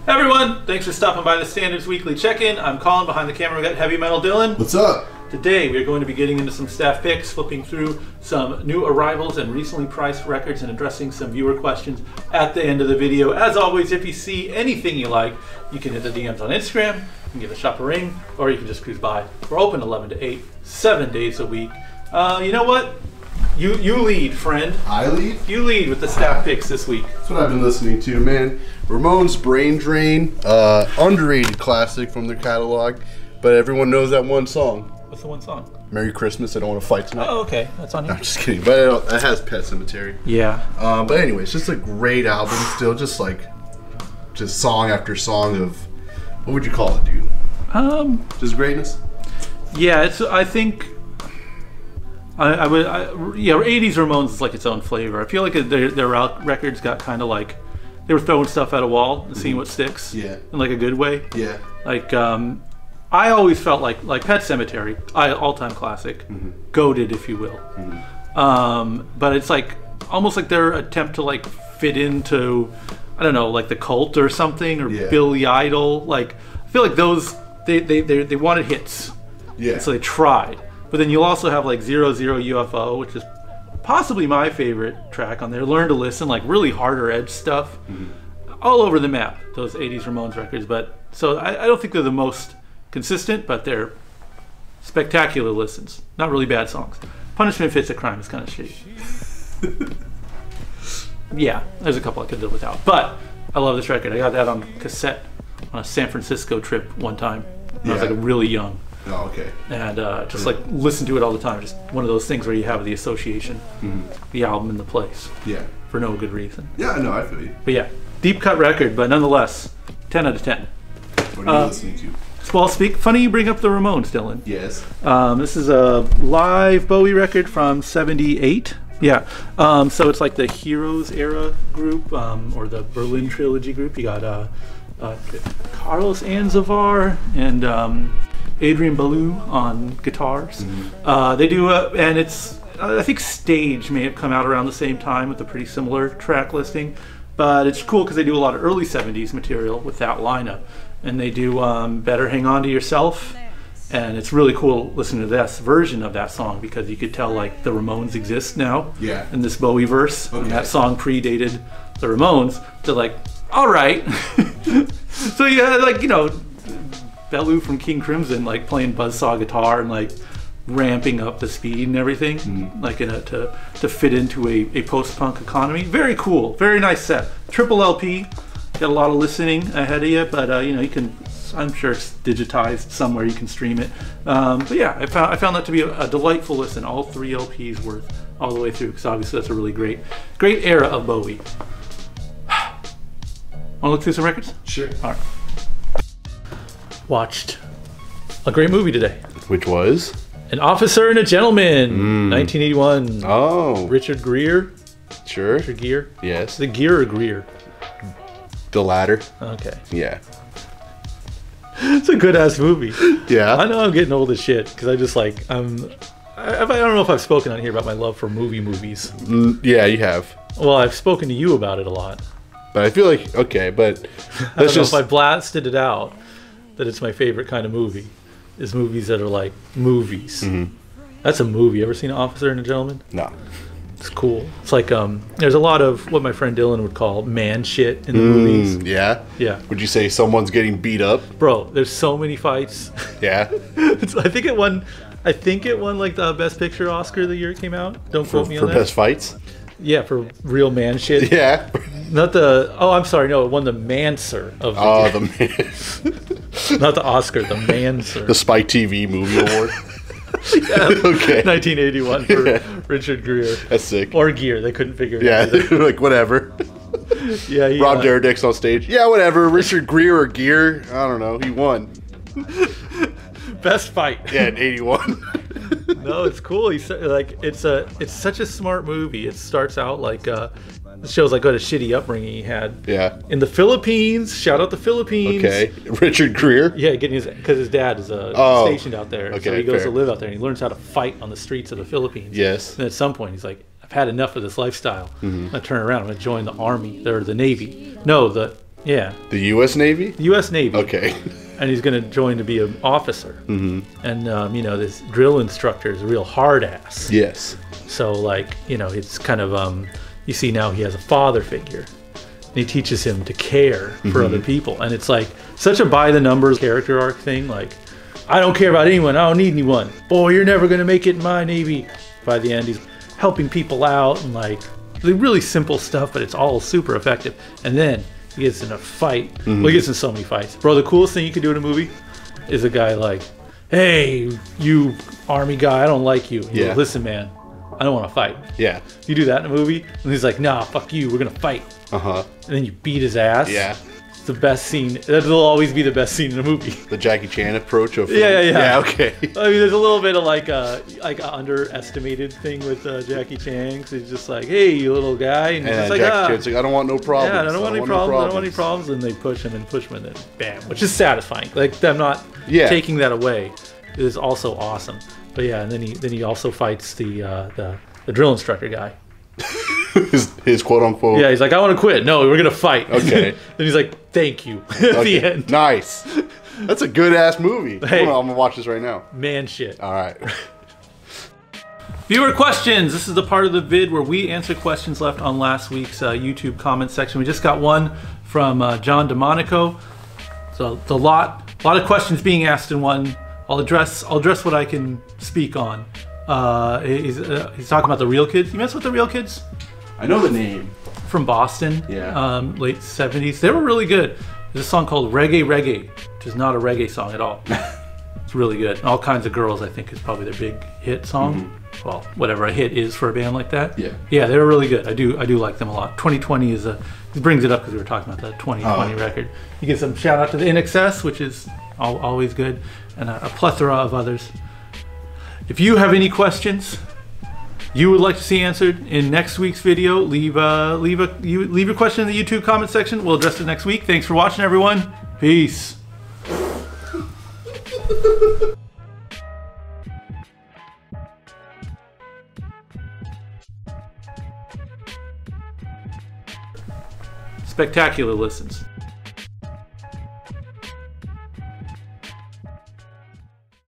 Everyone, thanks for stopping by the Standards Weekly Check-In. I'm Colin. Behind the camera we got Heavy Metal Dylan. What's up? Today we are going to be getting into some staff picks, flipping through some new arrivals and recently priced records, and addressing some viewer questions at the end of the video. As always, if you see anything you like, you can hit the DMs on Instagram, you can give the shop a ring, or you can just cruise by. We're open 11 to 8, 7 days a week. You know what? You lead, friend. I lead? You lead with the staff picks this week. That's what I've been listening to, man. Ramones' Brain Drain, underrated classic from their catalog, but everyone knows that one song. What's the one song? Merry Christmas, I Don't Want to Fight Tonight. Oh, okay. That's on here. I'm just kidding, but it has Pet Sematary. Yeah. But anyway, it's just a great album still, just song after song of, what would you call it, dude? Just greatness? Yeah, I think... I would, 80s Ramones is like its own flavor. I feel like their records got kind of like, they were throwing stuff at a wall and seeing what sticks. Yeah. In like a good way. Yeah. Like, I always felt like Pet Sematary, all-time classic, goated, if you will. But it's like, almost like their attempt to like fit into, I don't know, like the Cult or something, or Billy Idol. Like, I feel like those, they wanted hits. Yeah. And so they tried. But then you'll also have like 00 UFO, which is possibly my favorite track on there. Learn to Listen, like really harder edge stuff. All over the map, those 80s Ramones records. But so I don't think they're the most consistent, but they're spectacular listens. Not really bad songs. Punishment Fits a Crime is kind of shitty. Yeah, there's a couple I could live without. But I love this record. I got that on cassette on a San Francisco trip one time when I was like really young. Oh, okay. And just like listen to it all the time. Just one of those things where you have the association, the album and the place. Yeah. For no good reason. Yeah, no, I feel you. But yeah, deep cut record, but nonetheless, 10 out of 10. What are you listening to? Well, funny you bring up the Ramones, Dylan. Yes. This is a live Bowie record from '78. Yeah. So it's like the Heroes era group, or the Berlin Trilogy group. You got Carlos Anzavar and Adrian Ballou on guitars. They do, and it's, I think Stage may have come out around the same time with a pretty similar track listing, but it's cool because they do a lot of early 70s material with that lineup. And they do Better Hang On to Yourself, and it's really cool listening to this version of that song because you could tell like the Ramones exist now in this Bowie verse, and that song predated the Ramones. They're like, all right. So yeah, like, you know, Bellou from King Crimson like playing buzzsaw guitar and like ramping up the speed and everything, like to fit into a post-punk economy. Very cool, very nice set. Triple LP. Got a lot of listening ahead of you, but you know, you can, I'm sure it's digitized somewhere, you can stream it. But yeah, I found that to be a delightful listen, all 3 LPs worth all the way through, because obviously that's a really great era of Bowie. Want to look through some records? Sure. All right. Watched a great movie today. Which was? An Officer and a Gentleman, 1981. Oh. Richard Gere. Sure. Richard Gere? Yes. The Gere or Greer? The latter. Okay. Yeah. It's a good ass movie. Yeah. I know I'm getting old as shit because I just like I don't know if I've spoken on here about my love for movies. Yeah, you have. Well, I've spoken to you about it a lot. But I feel like, okay, but I don't know if I blasted it out that it's my favorite kind of movie. Is movies that are like movies. That's a movie. Ever seen Officer and a Gentleman? No. It's cool. It's like there's a lot of what my friend Dylan would call man shit in the movies. Yeah? Yeah. Would you say someone's getting beat up? Bro, there's so many fights. Yeah. I think it won like the Best Picture Oscar the year it came out. Don't quote me on that. For best fights? Yeah, for real man shit. Yeah. Not the I'm sorry, no, it won the Manser of the year. The man. Not the Oscar, the Manser. The Spike TV Movie Award. Yeah, okay. 1981 for Richard Gere. That's sick. Or Gere, they couldn't figure it out. Yeah, like whatever. Yeah, Rob Dyrdek's on stage. Yeah, whatever. Richard Gere or Gere, I don't know. He won. Best fight. Yeah, in 81. No, it's cool. It's such a smart movie. It starts out like it shows like what a shitty upbringing he had. Yeah. In the Philippines. Shout out the Philippines. Okay. Richard Gere? Yeah, because his dad is stationed out there. Okay, so he goes fair. to live out there and he learns how to fight on the streets of the Philippines. Yes. And at some point he's like, I've had enough of this lifestyle. I'm gonna turn around. I'm gonna join the army or the navy. No, the Yeah. The U.S. Navy? U.S. Navy. Okay. And he's going to join to be an officer. Mm-hmm. And, you know, this drill instructor is a real hard ass. Yes. So, like, you know, it's kind of, you see now he has a father figure. And he teaches him to care for other people. And it's like such a by-the-numbers character arc thing. Like, I don't care about anyone. I don't need anyone. Boy, you're never going to make it in my Navy. By the end, he's helping people out and, like, really simple stuff, but it's all super effective. And then he gets in a fight. Well, he gets in so many fights. Bro, the coolest thing you can do in a movie is a guy like, hey, you army guy, I don't like you. And you go, listen, man, I don't want to fight. Yeah. You do that in a movie, and he's like, nah, fuck you, we're going to fight. Uh-huh. And then you beat his ass. Yeah. It's the best scene. That'll always be the best scene in a movie. The Jackie Chan approach of Yeah, okay. I mean, there's a little bit of like an underestimated thing with Jackie Chan. 'Cause he's just like, hey, you little guy. And he's just like, Jackie Chan's like, I don't want no problems. Yeah, I don't want any problems. I don't want any problems. And they push him, and then bam, which is satisfying. Like, them not taking that away is also awesome. But yeah, and then he also fights the drill instructor guy. his quote unquote. Yeah, he's like, I want to quit. No, we're gonna fight. Okay. Then he's like, thank you. At the end. Nice. That's a good ass movie. Hey. I'm gonna watch this right now. Man shit. All right. Viewer questions. This is the part of the vid where we answer questions left on last week's YouTube comment section. We just got one from John DeMonico. So a lot of questions being asked in one. I'll address what I can speak on. He's talking about the Real Kids. You mess with the Real Kids? I know the name. From Boston. Yeah. Late 70s. They were really good. There's a song called Reggae Reggae, which is not a reggae song at all. It's really good. And All Kinds of Girls, I think, is probably their big hit song. Well, whatever a hit is for a band like that. Yeah. Yeah, they were really good. I do like them a lot. 2020 is he brings it up because we were talking about the 2020 record. You get some shout out to the In Excess, which is always good, and a plethora of others. If you have any questions you would like to see answered in next week's video, leave your question in the YouTube comment section. We'll address it next week. Thanks for watching, everyone. Peace. Spectacular listens.